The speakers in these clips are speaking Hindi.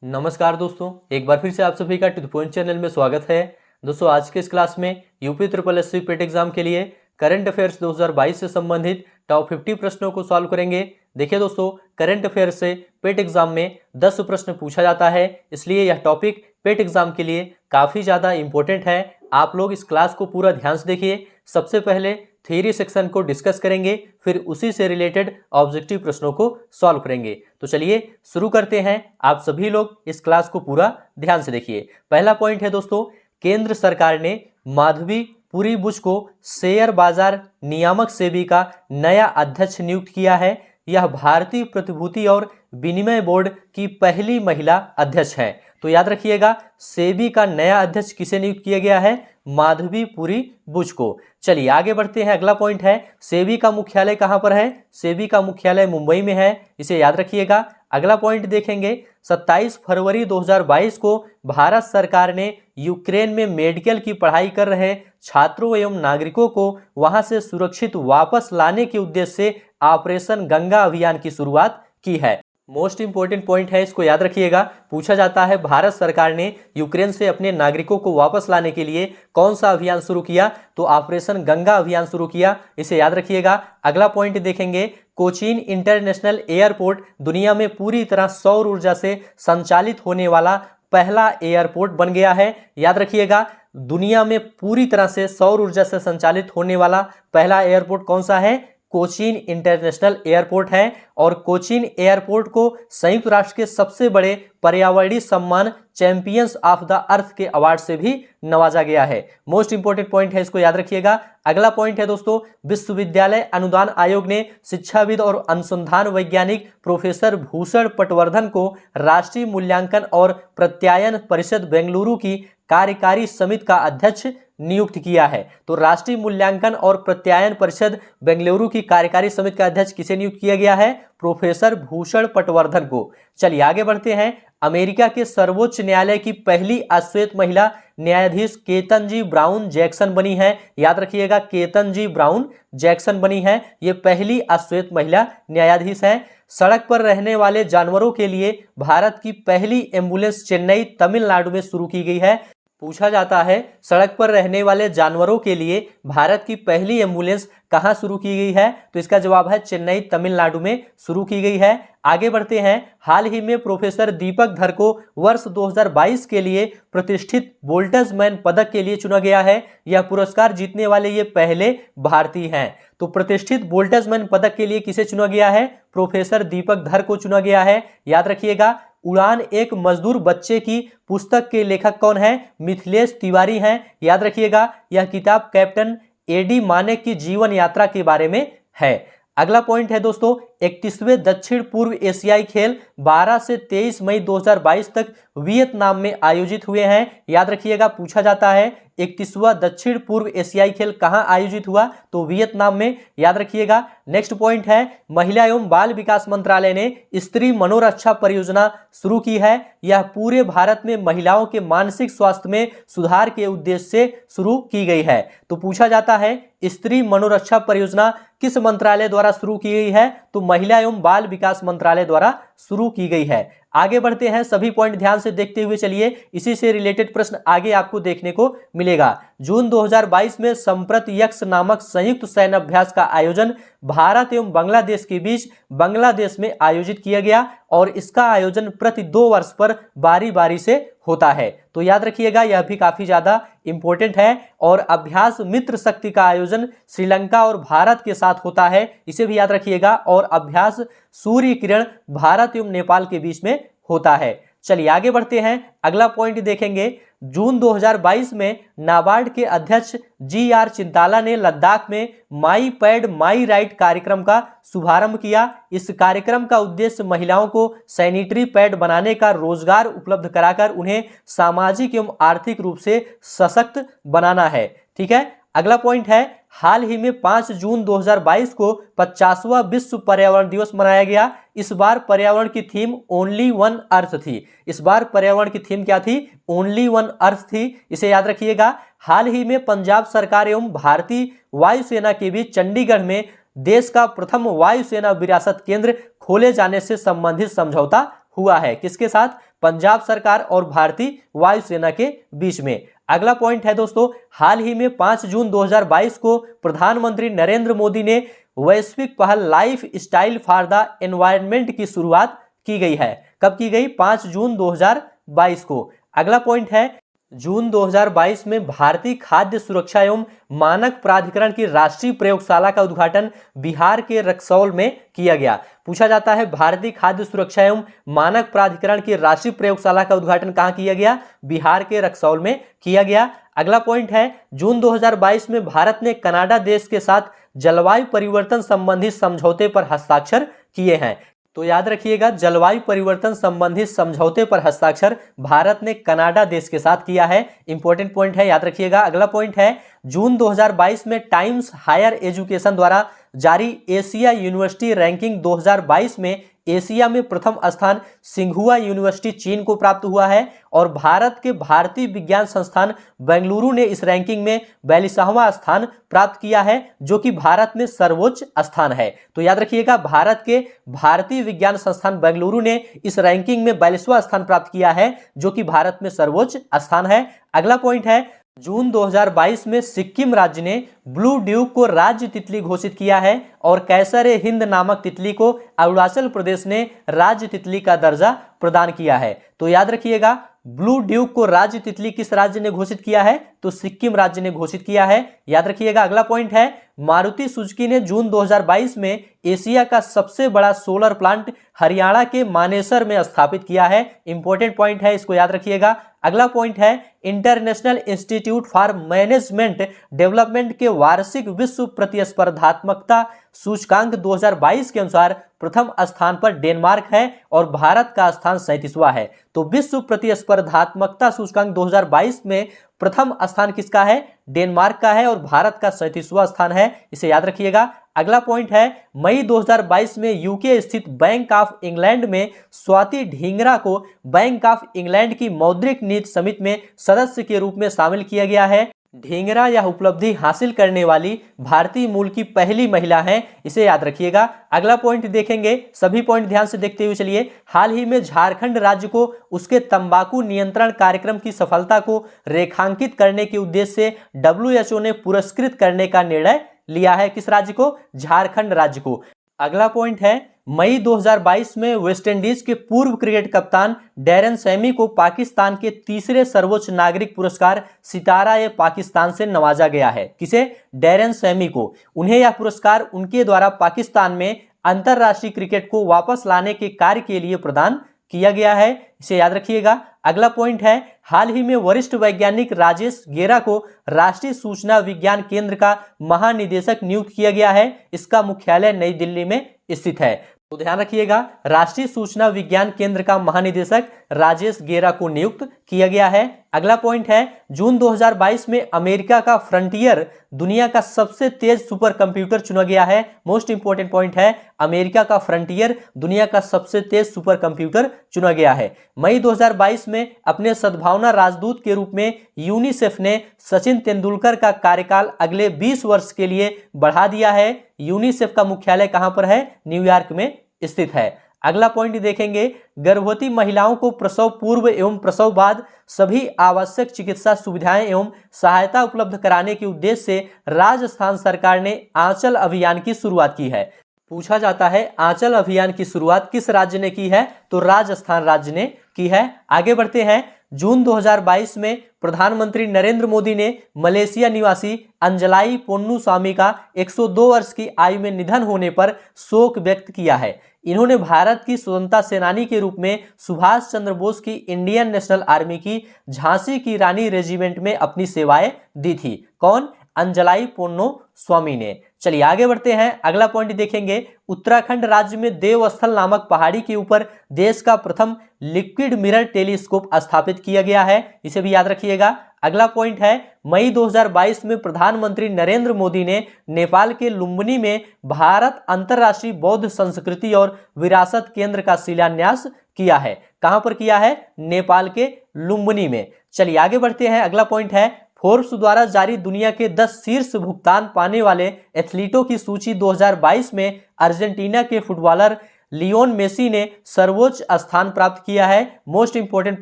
नमस्कार दोस्तों, एक बार फिर से आप सभी का टू द पॉइंट चैनल में स्वागत है। दोस्तों, आज के इस क्लास में यूपी ट्रिपल एससी पेट एग्जाम के लिए करंट अफेयर्स 2022 से संबंधित टॉप 50 प्रश्नों को सॉल्व करेंगे। देखिए दोस्तों, करंट अफेयर्स से पेट एग्जाम में 10 प्रश्न पूछा जाता है, इसलिए यह टॉपिक पेट एग्जाम के लिए काफ़ी ज़्यादा इंपॉर्टेंट है। आप लोग इस क्लास को पूरा ध्यान से देखिए। सबसे पहले थ्योरी सेक्शन को डिस्कस करेंगे, फिर उसी से रिलेटेड ऑब्जेक्टिव प्रश्नों को सॉल्व करेंगे। तो चलिए शुरू करते हैं। आप सभी लोग इस क्लास को पूरा ध्यान से देखिए। पहला पॉइंट है दोस्तों, केंद्र सरकार ने माधवी पुरी बुच को शेयर बाजार नियामक सेबी का नया अध्यक्ष नियुक्त किया है। यह भारतीय प्रतिभूति और विनिमय बोर्ड की पहली महिला अध्यक्ष है। तो याद रखिएगा, सेबी का नया अध्यक्ष किसे नियुक्त किया गया है? माधवी पुरी बुच को। चलिए आगे बढ़ते हैं। अगला पॉइंट है, सेबी का मुख्यालय कहां पर है? सेबी का मुख्यालय मुंबई में है, इसे याद रखिएगा। अगला पॉइंट देखेंगे, 27 फरवरी 2022 को भारत सरकार ने यूक्रेन में मेडिकल की पढ़ाई कर रहे छात्रों एवं नागरिकों को वहां से सुरक्षित वापस लाने के उद्देश्य से ऑपरेशन गंगा अभियान की शुरुआत की है। मोस्ट इंपोर्टेंट पॉइंट है, इसको याद रखिएगा। पूछा जाता है भारत सरकार ने यूक्रेन से अपने नागरिकों को वापस लाने के लिए कौन सा अभियान शुरू किया? तो ऑपरेशन गंगा अभियान शुरू किया, इसे याद रखिएगा। अगला पॉइंट देखेंगे, कोचीन इंटरनेशनल एयरपोर्ट दुनिया में पूरी तरह सौर ऊर्जा से संचालित होने वाला पहला एयरपोर्ट बन गया है। याद रखिएगा, दुनिया में पूरी तरह से सौर ऊर्जा से संचालित होने वाला पहला एयरपोर्ट कौन सा है? कोचीन इंटरनेशनल एयरपोर्ट है। और कोचीन एयरपोर्ट को संयुक्त राष्ट्र के सबसे बड़े पर्यावरणीय सम्मान चैंपियंस ऑफ द अर्थ के अवार्ड से भी नवाजा गया है। मोस्ट इंपोर्टेंट पॉइंट है, इसको याद रखिएगा। अगला पॉइंट है दोस्तों, विश्वविद्यालय अनुदान आयोग ने शिक्षाविद और अनुसंधान वैज्ञानिक प्रोफेसर भूषण पटवर्धन को राष्ट्रीय मूल्यांकन और प्रत्यायन परिषद बेंगलुरु की कार्यकारी समिति का अध्यक्ष नियुक्त किया है। तो राष्ट्रीय मूल्यांकन और प्रत्यायन परिषद बेंगलुरु की कार्यकारी समिति का अध्यक्ष किसे नियुक्त किया गया है? प्रोफेसर भूषण पटवर्धन को। चलिए आगे बढ़ते हैं। अमेरिका के सर्वोच्च न्यायालय की पहली अश्वेत महिला न्यायाधीश केतन ब्राउन जैक्सन बनी है। याद रखिएगा, केतन ब्राउन जैक्सन बनी है, ये पहली अश्वेत महिला न्यायाधीश है। सड़क पर रहने वाले जानवरों के लिए भारत की पहली एम्बुलेंस चेन्नई तमिलनाडु में शुरू की गई है। पूछा जाता है, सड़क पर रहने वाले जानवरों के लिए भारत की पहली एम्बुलेंस कहां शुरू की गई है? तो इसका जवाब है चेन्नई तमिलनाडु में शुरू की गई है। आगे बढ़ते हैं। हाल ही में प्रोफेसर दीपक धर को वर्ष 2022 के लिए प्रतिष्ठित बोल्ट्जमैन पदक के लिए चुना गया है। यह पुरस्कार जीतने वाले ये पहले भारतीय हैं। तो प्रतिष्ठित बोल्ट्जमैन पदक के लिए किसे चुना गया है? प्रोफेसर दीपक धर को चुना गया है। याद रखिएगा, उड़ान एक मजदूर बच्चे की पुस्तक के लेखक कौन है? मिथिलेश तिवारी हैं। याद रखिएगा, यह किताब कैप्टन एडी मानेक की जीवन यात्रा के बारे में है। अगला पॉइंट है दोस्तों, 31वें दक्षिण पूर्व एशियाई खेल 12 से 23 मई 2022 तक वियतनाम में आयोजित हुए हैं। याद रखिएगा, पूछा जाता है 31वां दक्षिण पूर्व एशियाई खेल कहां आयोजित हुआ? तो वियतनाम में। याद रखिएगा। नेक्स्ट पॉइंट है, महिला एवं बाल विकास मंत्रालय ने स्त्री मनोरक्षा परियोजना शुरू की है। यह पूरे भारत में महिलाओं के मानसिक स्वास्थ्य में सुधार के उद्देश्य से शुरू की गई है। तो पूछा जाता है, स्त्री मनोरक्षा परियोजना किस मंत्रालय द्वारा शुरू की गई है? तो महिला एवं बाल विकास मंत्रालय द्वारा शुरू की गई है। आगे बढ़ते हैं। सभी पॉइंट ध्यान से देखते हुए चलिए, इसी से रिलेटेड प्रश्न आगे आपको देखने को मिलेगा। जून 2022 में संप्रत्यक्ष नामक संयुक्त सैन्य अभ्यास का आयोजन भारत एवं बांग्लादेश के बीच बांग्लादेश में आयोजित किया गया और इसका आयोजन प्रति 2 वर्ष पर बारी बारी से होता है। तो याद रखिएगा, यह भी काफी ज्यादा इंपॉर्टेंट है। और अभ्यास मित्र शक्ति का आयोजन श्रीलंका और भारत के साथ होता है, इसे भी याद रखिएगा। और अभ्यास सूर्य किरण भारत एवं नेपाल के बीच में होता है। चलिए आगे बढ़ते हैं। अगला पॉइंट देखेंगे, जून 2022 में नाबार्ड के अध्यक्ष GR चिंताला ने लद्दाख में माई पैड माई राइट कार्यक्रम का शुभारंभ किया। इस कार्यक्रम का उद्देश्य महिलाओं को सैनिटरी पैड बनाने का रोजगार उपलब्ध कराकर उन्हें सामाजिक एवं आर्थिक रूप से सशक्त बनाना है। ठीक है। अगला पॉइंट है, हाल ही में 5 जून 2022 को 50वां विश्व पर्यावरण दिवस मनाया गया। इस बार पर्यावरण की थीम ओनली वन अर्थ थी। इस बार पर्यावरण की थीम क्या थी? ओनली वन अर्थ थी, इसे याद रखिएगा। हाल ही में पंजाब सरकार एवं भारतीय वायुसेना के बीच चंडीगढ़ में देश का प्रथम वायुसेना विरासत केंद्र खोले जाने से संबंधित समझौता हुआ है। किसके साथ? पंजाब सरकार और भारतीय वायुसेना के बीच में। अगला पॉइंट है दोस्तों, हाल ही में 5 जून 2022 को प्रधानमंत्री नरेंद्र मोदी ने वैश्विक पहल life style for the environment की शुरुआत की गई है। कब की गई? 5 जून 2022 को। अगला पॉइंट है, जून 2022 में भारतीय खाद्य सुरक्षा एवं मानक प्राधिकरण की राष्ट्रीय प्रयोगशाला का उद्घाटन बिहार के रक्सौल में किया गया। पूछा जाता है भारतीय खाद्य सुरक्षा एवं मानक प्राधिकरण की राष्ट्रीय प्रयोगशाला का उद्घाटन कहां किया गया? बिहार के रक्सौल में किया गया। अगला पॉइंट है, जून 2022 में भारत ने कनाडा देश के साथ जलवायु परिवर्तन संबंधी समझौते पर हस्ताक्षर किए हैं। तो याद रखिएगा, जलवायु परिवर्तन संबंधित समझौते पर हस्ताक्षर भारत ने कनाडा देश के साथ किया है। इंपॉर्टेंट पॉइंट है, याद रखिएगा। अगला पॉइंट है, जून 2022 में टाइम्स हायर एजुकेशन द्वारा जारी एशिया यूनिवर्सिटी रैंकिंग 2022 में एशिया में प्रथम स्थान सिंघुआ यूनिवर्सिटी चीन को प्राप्त हुआ है और भारत के भारतीय विज्ञान संस्थान बेंगलुरु ने इस रैंकिंग में 42वां स्थान प्राप्त किया है, जो कि भारत में सर्वोच्च स्थान है। तो याद रखिएगा, भारत के भारतीय विज्ञान संस्थान बेंगलुरु ने इस रैंकिंग में 42वां स्थान प्राप्त किया है, जो कि भारत में सर्वोच्च स्थान है। अगला पॉइंट है, जून 2022 में सिक्किम राज्य ने ब्लू ड्यूक को राज्य तितली घोषित किया है और कैसर ए हिंद नामक तितली को अरुणाचल प्रदेश ने राज्य तितली का दर्जा प्रदान किया है। तो याद रखिएगा, ब्लू ड्यूक को राज्य तितली किस राज्य ने घोषित किया है? तो सिक्किम राज्य ने घोषित किया है। याद रखिएगा। अगला पॉइंट है, मारुति सुजुकी ने जून 2022 में एशिया का सबसे बड़ा सोलर प्लांट हरियाणा के मानेसर में स्थापित किया है। इंपॉर्टेंट पॉइंट है, इसको याद रखिएगा। अगला पॉइंट है, international institute for management development के वार्षिक विश्व प्रतिस्पर्धात्मकता सूचकांक 2022 के अनुसार प्रथम स्थान पर डेनमार्क है और भारत का स्थान 37वां है। तो विश्व प्रतिस्पर्धात्मकता सूचकांक 2022 में प्रथम स्थान किसका है? डेनमार्क का है और भारत का 37वां स्थान है, इसे याद रखिएगा। अगला पॉइंट है, मई 2022 में यूके स्थित बैंक ऑफ इंग्लैंड में स्वाति ढींगरा को बैंक ऑफ इंग्लैंड की मौद्रिक नीति समिति में सदस्य के रूप में शामिल किया गया है। ढींगरा यह उपलब्धि हासिल करने वाली भारतीय मूल की पहली महिला हैं, इसे याद रखिएगा। अगला पॉइंट देखेंगे, सभी पॉइंट ध्यान से देखते हुए चलिए। हाल ही में झारखंड राज्य को उसके तंबाकू नियंत्रण कार्यक्रम की सफलता को रेखांकित करने के उद्देश्य से WHO ने पुरस्कृत करने का निर्णय लिया है। किस राज्य को? झारखंड राज्य को। अगला पॉइंट है, मई 2022 में वेस्टइंडीज के पूर्व क्रिकेट कप्तान डैरेन सैमी को पाकिस्तान के तीसरे सर्वोच्च नागरिक पुरस्कार सितारा-ए-पाकिस्तान से नवाजा गया है। किसे? डैरेन सैमी को। उन्हें यह पुरस्कार उनके द्वारा पाकिस्तान में अंतरराष्ट्रीय क्रिकेट को वापस लाने के कार्य के लिए प्रदान किया गया है, इसे याद रखिएगा। अगला पॉइंट है, हाल ही में वरिष्ठ वैज्ञानिक राजेश गेरा को राष्ट्रीय सूचना विज्ञान केंद्र का महानिदेशक नियुक्त किया गया है। इसका मुख्यालय नई दिल्ली में स्थित है। तो ध्यान रखिएगा, राष्ट्रीय सूचना विज्ञान केंद्र का महानिदेशक राजेश गेरा को नियुक्त किया गया है। अगला पॉइंट है, जून 2022 में अमेरिका का फ्रंटियर दुनिया का सबसे तेज सुपर कंप्यूटर चुना गया है। मोस्ट इंपोर्टेंट पॉइंट है, अमेरिका का फ्रंटियर दुनिया का सबसे तेज सुपर कंप्यूटर चुना गया है। मई 2022 में अपने सद्भावना राजदूत के रूप में यूनिसेफ ने सचिन तेंदुलकर का कार्यकाल अगले 20 वर्ष के लिए बढ़ा दिया है। यूनिसेफ का मुख्यालय कहां पर है? न्यूयॉर्क में स्थित है। अगला पॉइंट देखेंगे, गर्भवती महिलाओं को प्रसव पूर्व एवं प्रसव बाद सभी आवश्यक चिकित्सा सुविधाएं एवं सहायता उपलब्ध कराने के उद्देश्य से राजस्थान सरकार ने आंचल अभियान की शुरुआत की है। पूछा जाता है, आंचल अभियान की शुरुआत किस राज्य ने की है? तो राजस्थान राज्य ने की है। आगे बढ़ते हैं, जून 2022 में प्रधानमंत्री नरेंद्र मोदी ने मलेशिया निवासी अंजलाई पोन्नुसामी का 102 वर्ष की आयु में निधन होने पर शोक व्यक्त किया है। इन्होंने भारत की स्वतंत्रता सेनानी के रूप में सुभाष चंद्र बोस की इंडियन नेशनल आर्मी की झांसी की रानी रेजिमेंट में अपनी सेवाएं दी थी। कौन? अंजलाई पोन्नुसामी ने। चलिए आगे बढ़ते हैं, अगला पॉइंट देखेंगे, उत्तराखंड राज्य में देवस्थल नामक पहाड़ी के ऊपर देश का प्रथम लिक्विड मिरर टेलीस्कोप स्थापित किया गया है, इसे भी याद रखिएगा। अगला पॉइंट है, मई 2022 में प्रधानमंत्री नरेंद्र मोदी ने नेपाल के लुम्बिनी में भारत अंतर्राष्ट्रीय बौद्ध संस्कृति और विरासत केंद्र का शिलान्यास किया है। कहां पर किया है? नेपाल के लुम्बिनी में। चलिए आगे बढ़ते हैं, अगला पॉइंट है, फोर्ब्स द्वारा जारी दुनिया के 10 शीर्ष भुगतान पाने वाले एथलीटों की सूची 2022 में अर्जेंटीना के फुटबॉलर लियोन मेसी ने सर्वोच्च स्थान प्राप्त किया है। मोस्ट इंपोर्टेंट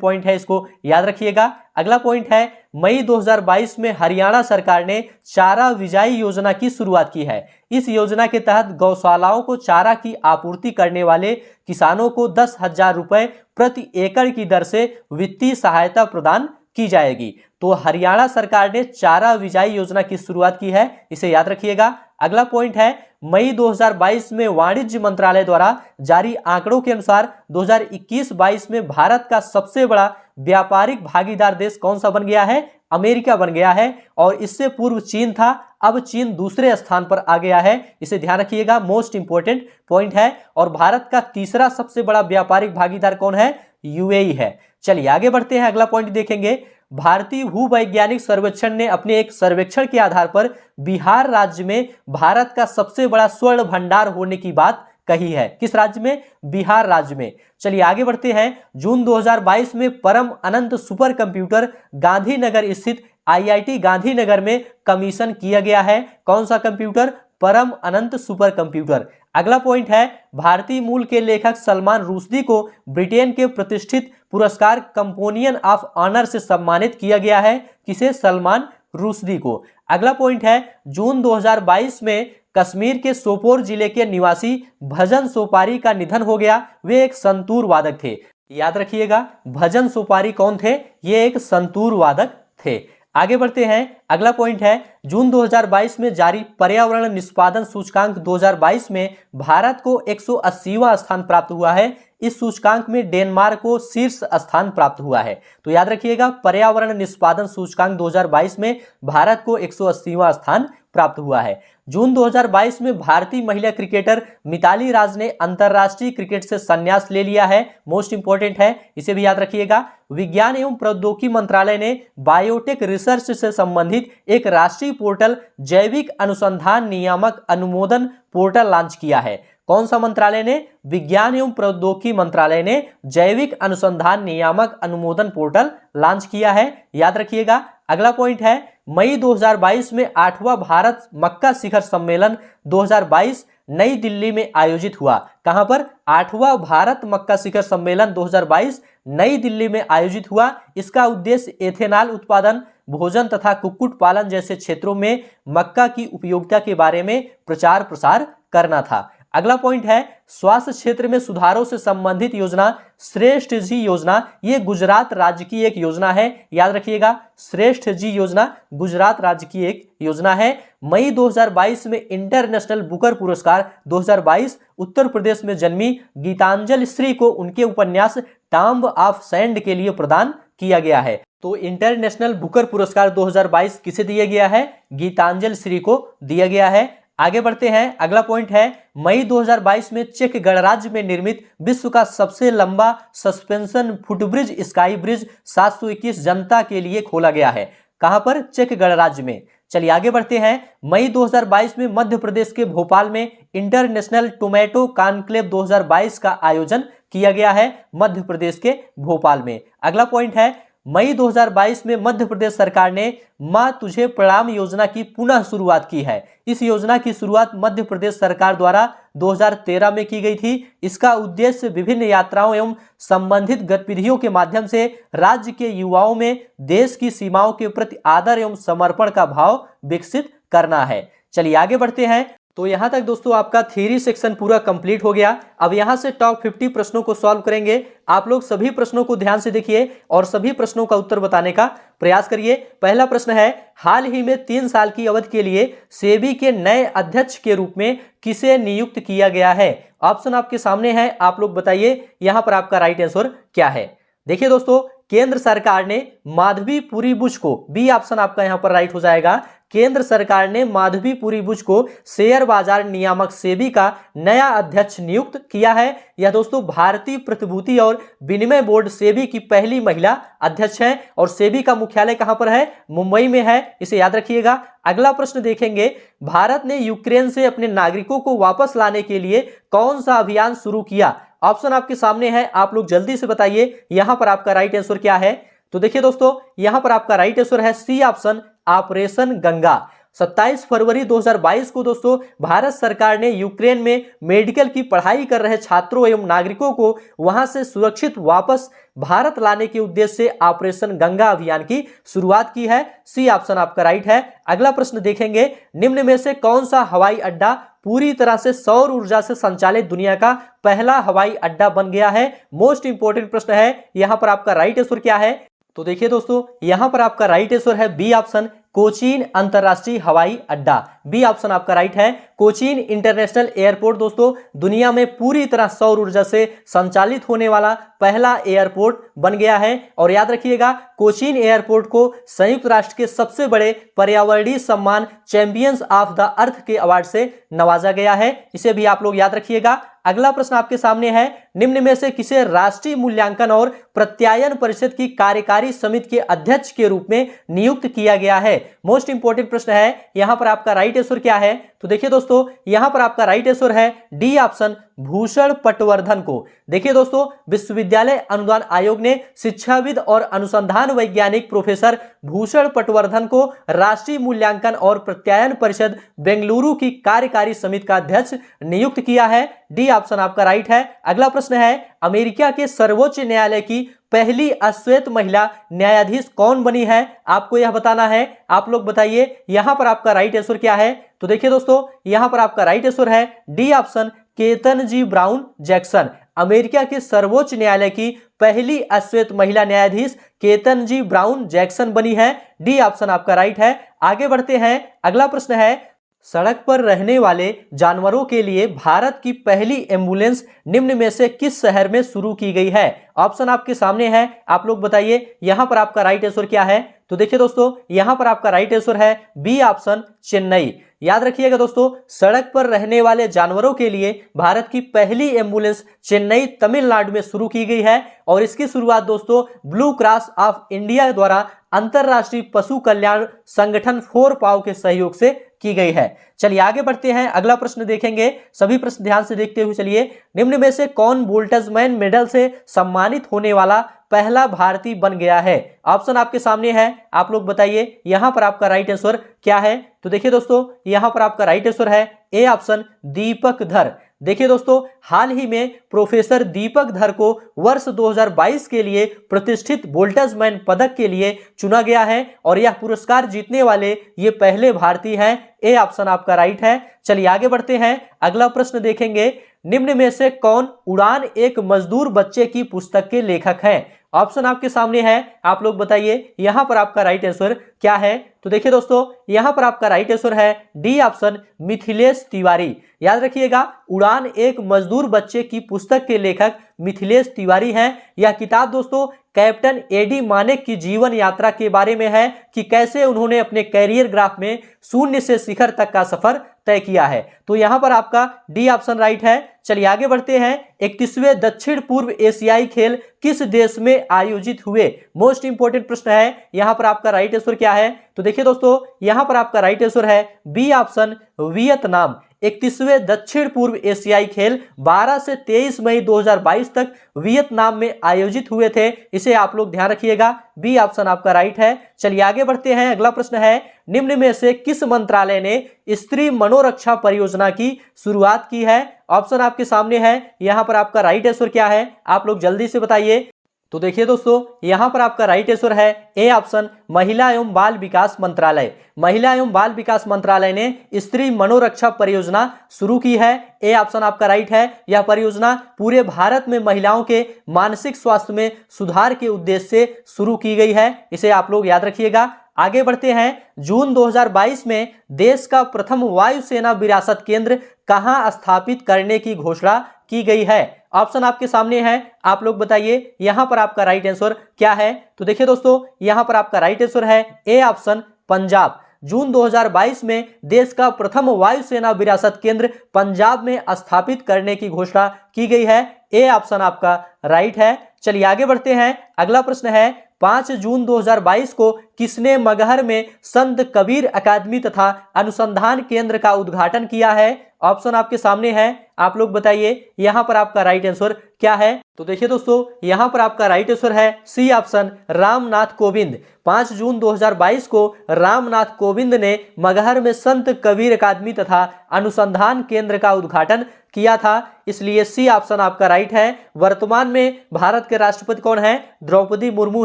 पॉइंट है, इसको याद रखिएगा। अगला पॉइंट है, मई 2022 में हरियाणा सरकार ने चारा विजाई योजना की शुरुआत की है। इस योजना के तहत गौशालाओं को चारा की आपूर्ति करने वाले किसानों को 10,000 रुपए प्रति एकड़ की दर से वित्तीय सहायता प्रदान की जाएगी। तो हरियाणा सरकार ने चारा विजाई योजना की शुरुआत की है, इसे याद रखिएगा। अगला पॉइंट है, मई 2022 में वाणिज्य मंत्रालय द्वारा जारी आंकड़ों के अनुसार 2021-22 में भारत का सबसे बड़ा व्यापारिक भागीदार देश कौन सा बन गया है? अमेरिका बन गया है। और इससे पूर्व चीन था, अब चीन दूसरे स्थान पर आ गया है, इसे ध्यान रखिएगा। मोस्ट इंपोर्टेंट पॉइंट है। और भारत का तीसरा सबसे बड़ा व्यापारिक भागीदार कौन है? यूएई है। चलिए आगे बढ़ते हैं, अगला पॉइंट देखेंगे। भारतीय भूवैज्ञानिक सर्वेक्षण ने अपने एक सर्वेक्षण के आधार पर बिहार राज्य में भारत का सबसे बड़ा स्वर्ण भंडार होने की बात कही है। किस राज्य में? बिहार राज्य में। चलिए आगे बढ़ते हैं। जून 2022 में परम अनंत सुपर कंप्यूटर गांधीनगर स्थित आईआईटी गांधीनगर में कमीशन किया गया है। कौन सा कंप्यूटर? परम अनंत सुपर कंप्यूटर। अगला पॉइंट है, भारतीय मूल के लेखक सलमान रुश्दी को ब्रिटेन के प्रतिष्ठित पुरस्कार कंपेनियन ऑफ ऑनर से सम्मानित किया गया है। किसे? सलमान रुश्दी को। अगला पॉइंट है, जून 2022 में कश्मीर के सोपोर जिले के निवासी भजन सोपारी का निधन हो गया। वे एक संतूर वादक थे, याद रखिएगा। भजन सोपारी कौन थे? ये एक संतूर वादक थे। आगे बढ़ते हैं, अगला पॉइंट है, जून 2022 में जारी पर्यावरण निष्पादन सूचकांक 2022 में भारत को 180वां स्थान प्राप्त हुआ है। इस सूचकांक में डेनमार्क को शीर्ष स्थान प्राप्त हुआ है। तो याद रखिएगा, पर्यावरण निष्पादन सूचकांक 2022 में भारत को 180वां स्थान प्राप्त हुआ है। जून 2022 में भारतीय महिला क्रिकेटर मिताली राज ने अंतरराष्ट्रीय क्रिकेट से संन्यास ले लिया है। मोस्ट इंपोर्टेंट है, इसे भी याद रखिएगा। विज्ञान एवं प्रौद्योगिकी मंत्रालय ने बायोटेक रिसर्च से संबंधित एक राष्ट्रीय पोर्टल जैविक अनुसंधान नियामक अनुमोदन पोर्टल लॉन्च किया है। कौन सा मंत्रालय ने? विज्ञान एवं प्रौद्योगिकी मंत्रालय ने जैविक अनुसंधान नियामक अनुमोदन पोर्टल लॉन्च किया है, याद रखिएगा। अगला पॉइंट है, मई 2022 में 8वां भारत मक्का शिखर सम्मेलन 2022 नई दिल्ली में आयोजित हुआ। कहां पर? 8वां भारत मक्का शिखर सम्मेलन 2022 नई दिल्ली में आयोजित हुआ। इसका उद्देश्य एथेनॉल उत्पादन, भोजन तथा कुक्कुट पालन जैसे क्षेत्रों में मक्का की उपयोगिता के बारे में प्रचार प्रसार करना था। अगला पॉइंट है, स्वास्थ्य क्षेत्र में सुधारों से संबंधित योजना श्रेष्ठ जी योजना, ये गुजरात राज्य की एक योजना है, याद रखिएगा। श्रेष्ठ जी योजना गुजरात राज्य की एक योजना है। मई 2022 में इंटरनेशनल बुकर पुरस्कार 2022 उत्तर प्रदेश में जन्मी गीतांजलि श्री को उनके उपन्यास टॉम्ब ऑफ सैंड के लिए प्रदान किया गया है। तो इंटरनेशनल बुकर पुरस्कार 2022 किसे दिया गया है? गीतांजलि श्री को दिया गया है। आगे बढ़ते हैं, अगला पॉइंट है, मई 2022 में चेक गणराज्य में निर्मित विश्व का सबसे लंबा सस्पेंशन फुटब्रिज स्काई ब्रिज 721 जनता के लिए खोला गया है। कहां पर? चेक गणराज्य में। चलिए आगे बढ़ते हैं, मई 2022 में मध्य प्रदेश के भोपाल में इंटरनेशनल टोमेटो कॉन्क्लेव 2022 का आयोजन किया गया है, मध्य प्रदेश के भोपाल में। अगला पॉइंट है, मई 2022 में मध्य प्रदेश सरकार ने मां तुझे प्रणाम योजना की पुनः शुरुआत की है। इस योजना की शुरुआत मध्य प्रदेश सरकार द्वारा 2013 में की गई थी। इसका उद्देश्य विभिन्न यात्राओं एवं संबंधित गतिविधियों के माध्यम से राज्य के युवाओं में देश की सीमाओं के प्रति आदर एवं समर्पण का भाव विकसित करना है। चलिए आगे बढ़ते हैं। तो यहां तक दोस्तों आपका थ्योरी सेक्शन पूरा कंप्लीट हो गया। अब यहां से टॉप 50 प्रश्नों को सॉल्व करेंगे। आप लोग सभी प्रश्नों को ध्यान से देखिए और सभी प्रश्नों का उत्तर बताने का प्रयास करिए। पहला प्रश्न है, हाल ही में 3 साल की अवधि के लिए सेबी के नए अध्यक्ष के रूप में किसे नियुक्त किया गया है? ऑप्शन आपके सामने है, आप लोग बताइए यहां पर आपका राइट आंसर क्या है। देखिए दोस्तों, केंद्र सरकार ने माधवीपुरी बुच को, बी ऑप्शन आपका यहां पर राइट हो जाएगा। केंद्र सरकार ने माधवीपुरी बुच को शेयर बाजार नियामक सेबी का नया अध्यक्ष नियुक्त किया है। यह दोस्तों भारतीय प्रतिभूति और विनिमय बोर्ड सेबी की पहली महिला अध्यक्ष हैं और सेबी का मुख्यालय कहां पर है? मुंबई में है, इसे याद रखिएगा। अगला प्रश्न देखेंगे, भारत ने यूक्रेन से अपने नागरिकों को वापस लाने के लिए कौन सा अभियान शुरू किया? ऑप्शन आपके सामने है, आप लोग जल्दी से बताइए यहां पर आपका राइट आंसर क्या है। तो देखिए दोस्तों, यहां पर आपका राइट आंसर है सी ऑप्शन, ऑपरेशन गंगा। 27 फरवरी 2022 को दोस्तों भारत सरकार ने यूक्रेन में मेडिकल की पढ़ाई कर रहे छात्रों एवं नागरिकों को वहां से सुरक्षित वापस भारत लाने के उद्देश्य से ऑपरेशन गंगा अभियान की शुरुआत की है। सी ऑप्शन आपका राइट है। अगला प्रश्न देखेंगे, निम्न में से कौन सा हवाई अड्डा पूरी तरह से सौर ऊर्जा से संचालित दुनिया का पहला हवाई अड्डा बन गया है? मोस्ट इंपोर्टेंट प्रश्न है। यहां पर आपका राइट आंसर क्या है? तो देखिए दोस्तों, यहां पर आपका राइट आंसर है बी ऑप्शन, कोचीन अंतरराष्ट्रीय हवाई अड्डा। बी ऑप्शन आपका राइट है। कोचीन इंटरनेशनल एयरपोर्ट दोस्तों दुनिया में पूरी तरह सौर ऊर्जा से संचालित होने वाला पहला एयरपोर्ट बन गया है। और याद रखिएगा, कोचीन एयरपोर्ट को संयुक्त राष्ट्र के सबसे बड़े पर्यावरणीय सम्मान चैंपियंस ऑफ द अर्थ के अवार्ड से नवाजा गया है। इसे भी आप लोग याद रखिएगा। अगला प्रश्न आपके सामने है, निम्न में से किसे राष्ट्रीय मूल्यांकन और प्रत्यायन परिषद की कार्यकारी समिति के अध्यक्ष के रूप में नियुक्त किया गया है? मोस्ट इंपोर्टेंट प्रश्न है। यहां पर आपका राइट आंसर क्या है? तो देखिए दोस्तों, यहां पर आपका राइट आंसर है डी ऑप्शन, भूषण पटवर्धन को। देखिए दोस्तों, विश्वविद्यालय अनुदान आयोग ने शिक्षाविद और अनुसंधान वैज्ञानिक प्रोफेसर भूषण पटवर्धन को राष्ट्रीय मूल्यांकन और प्रत्यायन परिषद बेंगलुरु की कार्यकारी समिति का अध्यक्ष नियुक्त किया है। डी ऑप्शन आपका राइट है। अगला प्रश्न है, अमेरिका के सर्वोच्च न्यायालय की पहली अश्वेत महिला न्यायाधीश कौन बनी है? आपको यह बताना है। आप लोग बताइए यहां पर आपका राइट आंसर क्या है? तो देखिए दोस्तों, यहां पर आपका राइट आंसर है D option, Ketanji Brown Jackson. America के सर्वोच्च न्यायालय की पहली अश्वेत महिला न्यायाधीश केतन-जी ब्राउन जैक्सन बनी है। डी ऑप्शन आपका राइट है। आगे बढ़ते हैं। अगला प्रश्न है, सड़क पर रहने वाले जानवरों के लिए भारत की पहली एम्बुलेंस निम्न में से किस शहर में शुरू की गई है? ऑप्शन आपके सामने है। आप लोग बताइए यहां पर आपका राइट आंसर क्या है? तो देखिए दोस्तों, यहां पर आपका राइट आंसर है बी ऑप्शन, चेन्नई। याद रखिएगा दोस्तों, सड़क पर रहने वाले जानवरों के लिए भारत की पहली एम्बुलेंस चेन्नई तमिलनाडु में शुरू की गई है। और इसकी शुरुआत दोस्तों ब्लू क्रॉस ऑफ इंडिया द्वारा अंतरराष्ट्रीय पशु कल्याण संगठन 4 पाव के सहयोग से की गई है। चलिए आगे बढ़ते हैं। अगला प्रश्न देखेंगे। सभी प्रश्न ध्यान से देखते हुए चलिए। निम्न में से कौन बोल्ट्जमैन मेडल से सम्मानित होने वाला पहला भारतीय बन गया है? ऑप्शन आपके सामने है। आप लोग बताइए यहां पर आपका राइट आंसर क्या है? तो देखिए दोस्तों, यहां पर आपका राइट आंसर है ए ऑप्शन, दीपक धर। देखिए दोस्तों, हाल ही में प्रोफेसर दीपक धर को वर्ष 2022 के लिए प्रतिष्ठित बोल्ट्जमैन पदक के लिए चुना गया है। और यह पुरस्कार जीतने वाले ये पहले भारतीय हैं। ए ऑप्शन आपका राइट है। चलिए आगे बढ़ते हैं। अगला प्रश्न देखेंगे। निम्न में से कौन उड़ान एक मजदूर बच्चे की पुस्तक के लेखक हैं? ऑप्शन आपके सामने है। आप लोग बताइए यहां पर आपका राइट आंसर क्या है? तो देखिए दोस्तों, यहां पर आपका राइट आंसर है डी ऑप्शन, मिथिलेश तिवारी। याद रखिएगा, उड़ान एक मजदूर बच्चे की पुस्तक के लेखक मिथिलेश तिवारी हैं। यह किताब दोस्तों कैप्टन एडी मानेक की जीवन यात्रा के बारे में है कि कैसे उन्होंने अपने कैरियर ग्राफ में शून्य से शिखर तक का सफर तय किया है। तो यहां पर आपका डी ऑप्शन राइट है। चलिए आगे बढ़ते हैं। 31वें दक्षिण पूर्व एशियाई खेल किस देश में आयोजित हुए? मोस्ट इंपोर्टेंट प्रश्न है। यहां पर आपका राइट आंसर क्या है? तो देखिए दोस्तों, यहां पर आपका राइट आंसर है बी ऑप्शन, वियतनाम। 31वें दक्षिण पूर्व एशियाई खेल 12 से 23 मई 2022 तक वियतनाम में आयोजित हुए थे। इसे आप लोग ध्यान रखिएगा। बी ऑप्शन आपका राइट है। चलिए आगे बढ़ते हैं। अगला प्रश्न है, निम्न में से किस मंत्रालय ने स्त्री मनोरक्षा परियोजना की शुरुआत की है? ऑप्शन आपके सामने है। यहां पर आपका राइट आंसर क्या है? आप लोग जल्दी से बताइए। तो देखिए दोस्तों, यहां पर आपका राइट आंसर है ए ऑप्शन, महिला एवं बाल विकास मंत्रालय। महिला एवं बाल विकास मंत्रालय ने स्त्री मनोरक्षा परियोजना शुरू की है। ए ऑप्शन आपका राइट है। यह परियोजना पूरे भारत में महिलाओं के मानसिक स्वास्थ्य में सुधार के उद्देश्य से शुरू की गई है। इसे आप लोग याद रखिएगा। आगे बढ़ते हैं। जून 2022 में देश का प्रथम वायुसेना विरासत केंद्र कहां स्थापित करने की घोषणा की गई है? ऑप्शन आपके सामने है। आप लोग बताइए यहां पर आपका राइट आंसर क्या है? तो देखिए दोस्तों, यहां पर आपका राइट आंसर है ए ऑप्शन, पंजाब। जून 2022 में देश का प्रथम वायुसेना विरासत केंद्र पंजाब में स्थापित करने की घोषणा की गई है। ए ऑप्शन आपका राइट है। चलिए आगे बढ़ते हैं। अगला प्रश्न है, 5 जून 2022 को किसने मगहर में संत कबीर अकादमी तथा अनुसंधान केंद्र का उद्घाटन किया है? ऑप्शन आपके सामने है, आप लोग बताइए यहां पर आपका राइट आंसर क्या है। तो देखिए दोस्तों, यहां पर आपका राइट आंसर है सी ऑप्शन, रामनाथ कोविंद। 5 जून 2022 को रामनाथ कोविंद ने मगहर में संत कबीर अकादमी तथा अनुसंधान केंद्र का उद्घाटन किया था, इसलिए सी ऑप्शन आपका राइट है। वर्तमान में भारत के राष्ट्रपति कौन है? द्रौपदी मुर्मू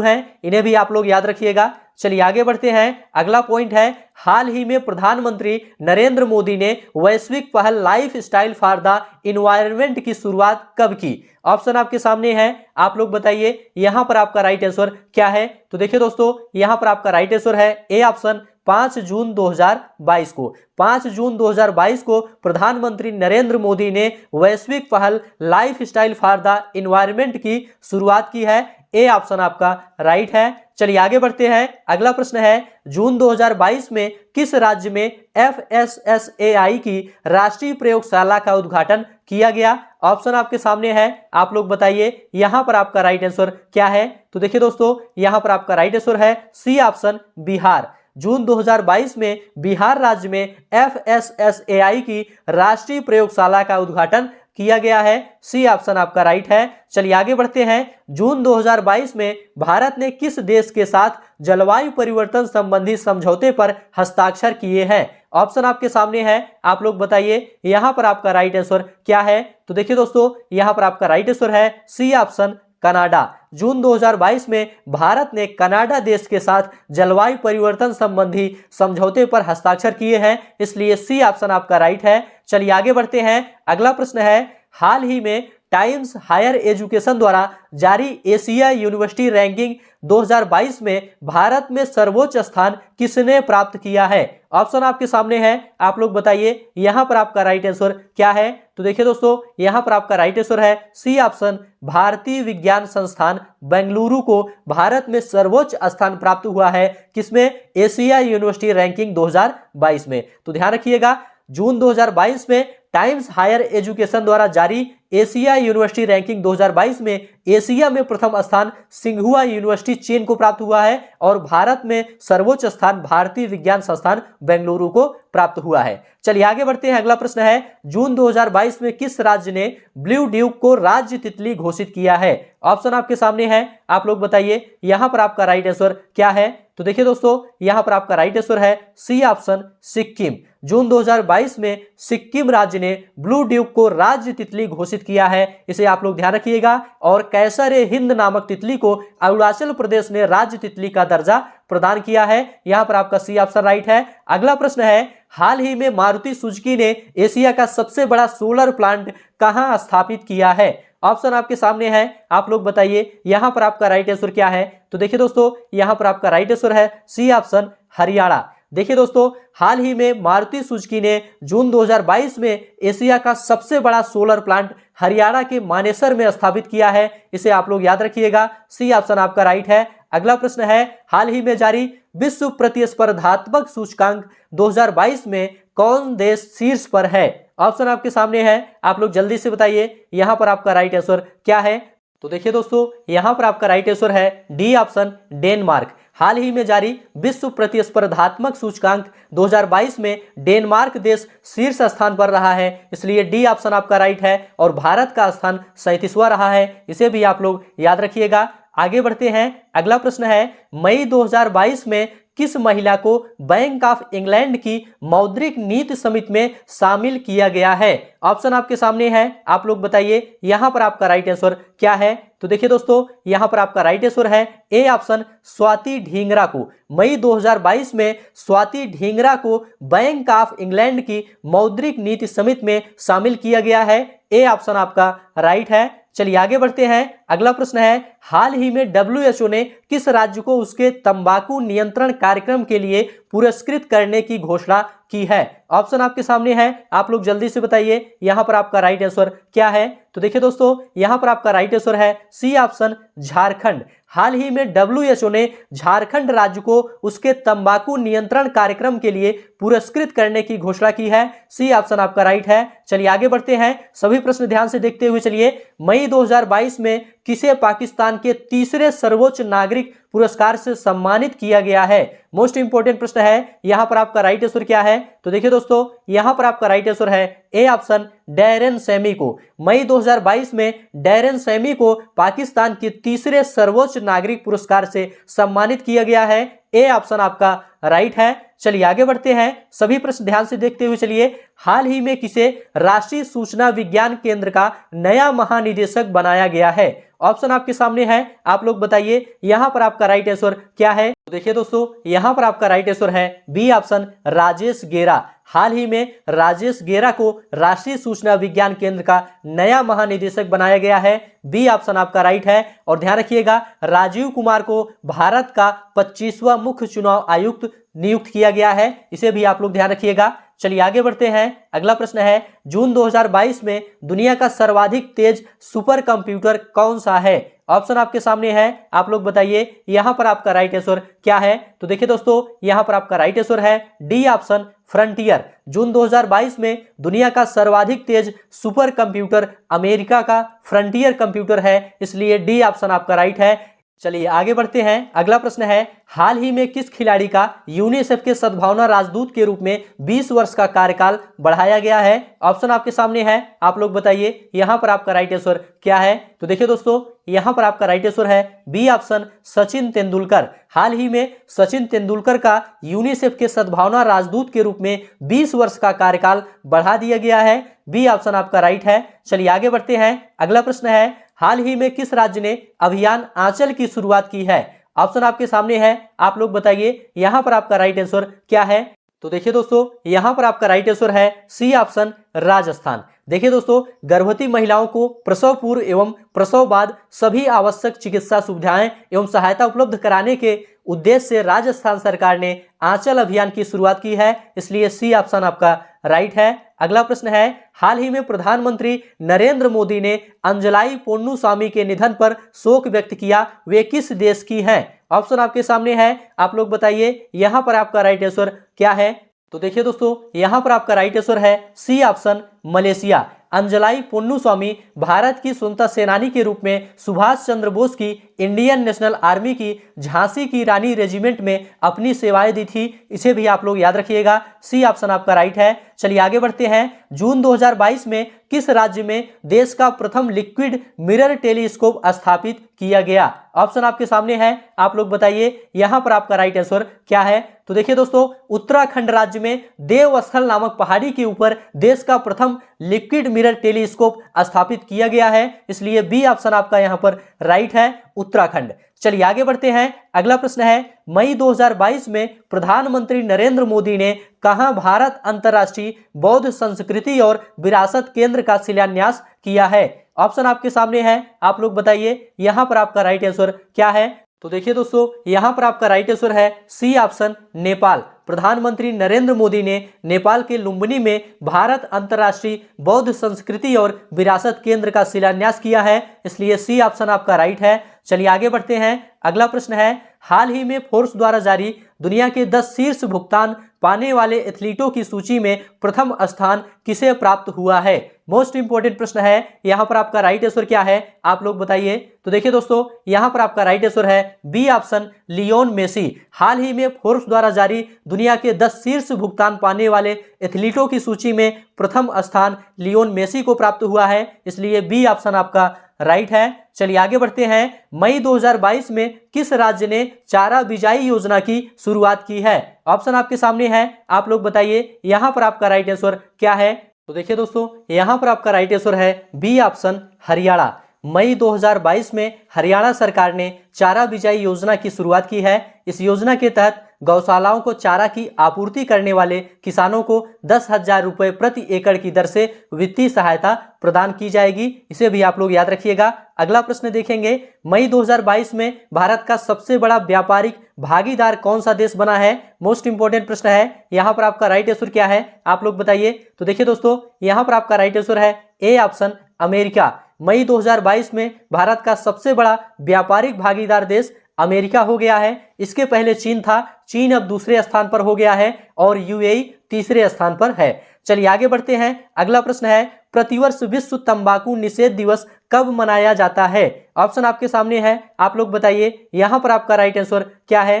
हैं, इन्हें भी आप लोग याद रखिएगा। चलिए आगे बढ़ते हैं। अगला पॉइंट है, हाल ही में प्रधानमंत्री नरेंद्र मोदी ने वैश्विक पहल life style for the environment की शुरुआत कब की? ऑप्शन आपके सामने है, आप लोग बताइए यहां पर आपका राइट आंसर क्या है। तो देखिए दोस्तों, यहां पर आपका राइट आंसर है ए ऑप्शन, 5 जून 2022 को। 5 जून 2022 को प्रधानमंत्री नरेंद्र मोदी ने वैश्विक पहल life style for the environment की शुरुआत की है। ए ऑप्शन आपका राइट है। चलिए आगे बढ़ते हैं। अगला प्रश्न है, जून 2022 में किस राज्य में FSSAI की राष्ट्रीय प्रयोगशाला का उद्घाटन किया गया? ऑप्शन आपके सामने है, आप लोग बताइए यहां पर आपका राइट आंसर क्या है। तो देखिए दोस्तों, यहां पर आपका राइट आंसर है सी ऑप्शन, बिहार। जून 2022 में बिहार राज्य में FSSAI की राष्ट्रीय प्रयोगशाला का उद्घाटन किया गया है। सी ऑप्शन आपका राइट है। चलिए आगे बढ़ते हैं। जून 2022 में भारत ने किस देश के साथ जलवायु परिवर्तन संबंधी समझौते पर हस्ताक्षर किए हैं? ऑप्शन आपके सामने है, आप लोग बताइए यहां पर आपका राइट आंसर क्या है। तो देखिए दोस्तों, यहां पर आपका राइट आंसर है सी ऑप्शन, कनाडा। जून 2022 में भारत ने कनाडा देश के साथ जलवायु परिवर्तन संबंधी समझौते पर हस्ताक्षर किए हैं, इसलिए सी ऑप्शन आपका राइट है। चलिए आगे बढ़ते हैं। अगला प्रश्न है, हाल ही में टाइम्स हायर एजुकेशन द्वारा जारी एशिया यूनिवर्सिटी रैंकिंग 2022 में भारत में सर्वोच्च स्थान किसने प्राप्त किया है? ऑप्शन आपके सामने है, आप लोग बताइए यहां पर आपका राइट आंसर क्या है। तो देखिए दोस्तों, यहां पर आपका राइट आंसर है सी ऑप्शन, भारतीय विज्ञान संस्थान बेंगलुरु को भारत में सर्वोच्च स्थान प्राप्त हुआ है। किसमें? एशिया यूनिवर्सिटी रैंकिंग 2022 में। तो ध्यान रखिएगा, जून 2022 में टाइम्स हायर एजुकेशन द्वारा जारी एशिया यूनिवर्सिटी रैंकिंग 2022 में एशिया में प्रथम स्थान सिंघुआ यूनिवर्सिटी चीन को प्राप्त हुआ है और भारत में सर्वोच्च स्थान भारतीय विज्ञान संस्थान बेंगलुरु को प्राप्त हुआ है। चलिए आगे बढ़ते हैं। अगला प्रश्न है, जून 2022 में किस राज्य ने ब्लू ड्यूक को राज्य तितली घोषित किया है? ऑप्शन आपके सामने है, आप लोग बताइए यहां पर आपका राइट आंसर क्या है। तो देखिए दोस्तों, यहां पर आपका राइट आंसर है सी ऑप्शन, सिक्किम। जून 2022 में सिक्किम राज्य ने ब्लू ड्यूक को राज्य तितली घोषित किया है, इसे आप लोग ध्यान रखिएगा। और कैसर-ए-हिंद नामक तितली को अरुणाचल प्रदेश ने राज्य तितली का दर्जा प्रदान किया है। यहां पर आपका सी ऑप्शन राइट है। अगला प्रश्न है, हाल ही में मारुति सुजुकी ने एशिया का सबसे बड़ा सोलर प्लांट कहां स्थापित किया है? ऑप्शन आपके सामने है, आप लोग बताइए यहां पर आपका राइट आंसर क्या है। तो देखिए दोस्तों, यहां पर आपका राइट आंसर है सी ऑप्शन, हरियाणा। देखिए दोस्तों, हाल ही में मारुति सुजुकी ने जून 2022 में एशिया का सबसे बड़ा सोलर प्लांट हरियाणा के मानेसर में स्थापित किया है, इसे आप लोग याद रखिएगा। सी ऑप्शन आपका राइट है। अगला प्रश्न है, हाल ही में जारी विश्व प्रतिस्पर्धात्मक सूचकांक 2022 में कौन देश शीर्ष पर है? ऑप्शन आपके सामने है, आप लोग जल्दी से बताइए यहां पर आपका राइट आंसर क्या है। तो देखिए दोस्तों, यहां पर आपका राइट आंसर है डी ऑप्शन, डेनमार्क। हाल ही में जारी विश्व प्रतिस्पर्धात्मक सूचकांक 2022 में डेनमार्क देश शीर्ष स्थान पर रहा है, इसलिए डी ऑप्शन आपका राइट है। और भारत का स्थान 37वां रहा है, इसे भी आप लोग याद रखिएगा। आगे बढ़ते हैं। अगला प्रश्न है, मई 2022 में किस महिला को बैंक ऑफ इंग्लैंड की मौद्रिक नीति समिति में शामिल किया गया है? ऑप्शन आपके सामने है, आप लोग बताइए यहां पर आपका राइट आंसर क्या है। तो देखिए दोस्तों, यहां पर आपका राइट आंसर है ए ऑप्शन, स्वाति ढींगरा को। मई 2022 में स्वाति ढींगरा को बैंक ऑफ इंग्लैंड की मौद्रिक नीति समिति में शामिल किया गया है। ए ऑप्शन आपका राइट है। चलिए आगे बढ़ते हैं। अगला प्रश्न है, हाल ही में WHO ने किस राज्य को उसके तंबाकू नियंत्रण कार्यक्रम के लिए पुरस्कृत करने की घोषणा की है? ऑप्शन आपके सामने है, आप लोग जल्दी से बताइए यहां पर आपका राइट आंसर क्या है। तो देखिए दोस्तों, यहां पर आपका राइट आंसर है सी ऑप्शन, झारखंड। हाल ही में WHO ने झारखंड राज्य को उसके तंबाकू नियंत्रण कार्यक्रम के लिए पुरस्कृत करने की घोषणा की है। सी ऑप्शन आपका राइट है। चलिए आगे बढ़ते हैं, सभी प्रश्न ध्यान से देखते हुए चलिए। मई 2022 में किसे पाकिस्तान के तीसरे सर्वोच्च नागरिक पुरस्कार से सम्मानित किया गया है? मोस्ट इंपोर्टेंट प्रश्न है। यहां पर आपका राइट आंसर क्या है? तो देखिए दोस्तों, यहां पर आपका राइट आंसर है ए ऑप्शन, डैरेन सैमी को। मई 2022 में डैरेन सैमी को पाकिस्तान के तीसरे सर्वोच्च नागरिक पुरस्कार से सम्मानित किया गया है। ए ऑप्शन आपका राइट है। चलिए आगे बढ़ते हैं, सभी प्रश्न ध्यान से देखते हुए चलिए। हाल ही में किसे राष्ट्रीय सूचना विज्ञान केंद्र का नया महानिदेशक बनाया गया है? ऑप्शन आपके सामने है, आप लोग बताइए यहां पर आपका राइट आंसर क्या है? तो देखिए दोस्तों, यहां पर आपका राइट आंसर है बी ऑप्शन, राजेश गेरा। हाल ही में राजेश गेरा को राष्ट्रीय सूचना विज्ञान केंद्र का नया महानिदेशक बनाया गया है। बी ऑप्शन आपका राइट है। और ध्यान रखिएगा, राजीव कुमार को भारत का 25वां मुख्य चुनाव आयुक्त नियुक्त किया गया है, इसे भी आप लोग ध्यान रखिएगा। चलिए आगे बढ़ते हैं, अगला प्रश्न है, जून 2022 में दुनिया का सर्वाधिक तेज सुपर कंप्यूटर कौन सा है? ऑप्शन आपके सामने है, आप लोग बताइए यहां पर आपका राइट आंसर क्या है? तो देखिए दोस्तों, यहां पर आपका राइट आंसर है डी ऑप्शन, फ्रंटियर। जून 2022 में दुनिया का सर्वाधिक तेज सुपर कंप्यूटर अमेरिका का फ्रंटियर कंप्यूटर है, इसलिए डी ऑप्शन आपका राइट है। चलिए आगे बढ़ते हैं, अगला प्रश्न है, हाल ही में किस खिलाड़ी का यूनिसेफ के सद्भावना राजदूत के रूप में 20 वर्ष का कार्यकाल बढ़ाया गया है? ऑप्शन आपके सामने है, आप लोग बताइए यहां पर आपका राइट आंसर क्या है? तो देखिए दोस्तों, यहां पर आपका राइट आंसर है बी ऑप्शन, सचिन तेंदुलकर। हाल ही में सचिन तेंदुलकर का यूनिसेफ के सद्भावना राजदूत के रूप में 20 वर्ष का कार्यकाल बढ़ा दिया गया है। बी ऑप्शन आपका राइट है। चलिए आगे बढ़ते हैं, अगला प्रश्न है, हाल ही में किस राज्य ने अभियान आंचल की शुरुआत की है? ऑप्शन आपके सामने है, आप लोग बताइए यहां पर आपका राइट आंसर क्या है? तो देखिए दोस्तों, यहां पर आपका राइट आंसर है सी ऑप्शन, राजस्थान। देखिए दोस्तों, गर्भवती महिलाओं को प्रसव पूर्व एवं प्रसव बाद सभी आवश्यक चिकित्सा सुविधाएं एवं सहायता उपलब्ध कराने के उद्देश्य से राजस्थान सरकार ने आंचल अभियान की शुरुआत की है, इसलिए सी ऑप्शन आपका राइट है। अगला प्रश्न है, हाल ही में प्रधानमंत्री नरेंद्र मोदी ने अंजलाई पोन्नुसामी के निधन पर शोक व्यक्त किया, वे किस देश की हैं? ऑप्शन आपके सामने है, आप लोग बताइए यहां पर आपका राइट आंसर क्या है? तो देखिए दोस्तों, यहां पर आपका राइट आंसर है C option, Malaysia. Anjalai Ponnusamy Bharat की स्वतंत्रता सेनानी के रूप में सुभाष चंद्र बोस की इंडियन नेशनल आर्मी की झांसी की रानी रेजिमेंट में अपनी सेवाएं दी थी, इसे भी आप लोग याद रखिएगा। सी ऑप्शन आपका राइट है। चलिए आगे बढ़ते हैं, जून 2022 में किस राज्य में देश का प्रथम लिक्विड मिरर टेलीस्कोप स्थापित किया गया? ऑप्शन आपके सामने है, आप लोग बताइए यहां पर आपका राइट आंसर क्या है? तो देखिए दोस्तों, उत्तराखंड राज्य में देवस्थल नामक पहाड़ी के ऊपर देश का प्रथम लिक्विड मिरर टेलीस्कोप स्थापित किया गया है, इसलिए बी ऑप्शन आपका यहां पर राइट है, उत्तराखंड। चलिए आगे बढ़ते हैं, अगला प्रश्न है, मई 2022 में प्रधानमंत्री नरेंद्र मोदी ने कहां भारत अंतर्राष्ट्रीय बौद्ध संस्कृति और विरासत केंद्र का शिलान्यास किया है? ऑप्शन आपके सामने है, आप लोग बताइए यहां पर आपका राइट आंसर क्या है? तो देखिए दोस्तों, यहां पर आपका राइट आंसर है सी ऑप्शन, नेपाल। प्रधानमंत्री नरेंद्र मोदी ने नेपाल के लुम्बिनी में भारत अंतर्राष्ट्रीय बौद्ध संस्कृति और विरासत केंद्र का शिलान्यास किया है, इसलिए सी ऑप्शन आपका राइट है। चलिए आगे बढ़ते हैं, अगला प्रश्न है, हाल ही में फोर्ब्स द्वारा जारी दुनिया के 10 शीर्ष भुगतान पाने वाले एथलीटों की सूची में प्रथम स्थान किसे प्राप्त हुआ है? मोस्ट इंपोर्टेंट प्रश्न है, यहां पर आपका राइट आंसर क्या है? आप लोग बताइए। तो देखिए दोस्तों, यहां पर आपका राइट आंसर है बी ऑप्शन, लियोन मेसी। हाल ही में फोर्ब्स द्वारा जारी दुनिया के 10 शीर्ष भुगतान पाने वाले एथलीटों की सूची में प्रथम स्थान लियोन मेसी को प्राप्त हुआ है, इसलिए बी ऑप्शन आपका राइट है। चलिए आगे बढ़ते हैं, मई 2022 में किस राज्य ने चारा बिजाई योजना की शुरुआत की है? ऑप्शन आपके सामने है, आप लोग बताइए यहां पर आपका राइट आंसर क्या है? तो देखिए दोस्तों, यहां पर आपका राइट आंसर है बी ऑप्शन, हरियाणा। मई 2022 में हरियाणा सरकार ने चारा बिजाई योजना की शुरुआत की है। इस योजना के तहत गौशालाओं को चारा की आपूर्ति करने वाले किसानों को 10,000 रुपये प्रति एकड़ की दर से वित्तीय सहायता प्रदान की जाएगी, इसे भी आप लोग याद रखिएगा। अगला प्रश्न देखेंगे, मई 2022 में भारत का सबसे बड़ा व्यापारिक भागीदार कौन सा देश बना है? मोस्ट इंपोर्टेंट प्रश्न है, यहां पर आपका राइट आंसर क्या है? आप लोग बताइए। तो देखिए दोस्तों, यहां पर आपका राइट आंसर है ए ऑप्शन, अमेरिका। मई 2022 में भारत का सबसे बड़ा व्यापारिक भागीदार देश अमेरिका हो गया है। इसके पहले चीन था, चीन अब दूसरे स्थान पर हो गया है और यूएई तीसरे स्थान पर है। चलिए आगे बढ़ते हैं। अगला प्रश्न है, प्रतिवर्ष विश्व तंबाकू निषेध दिवस कब मनाया जाता है? ऑप्शन आपके सामने है, आप लोग बताइए यहां पर आपका राइट आंसर क्या है।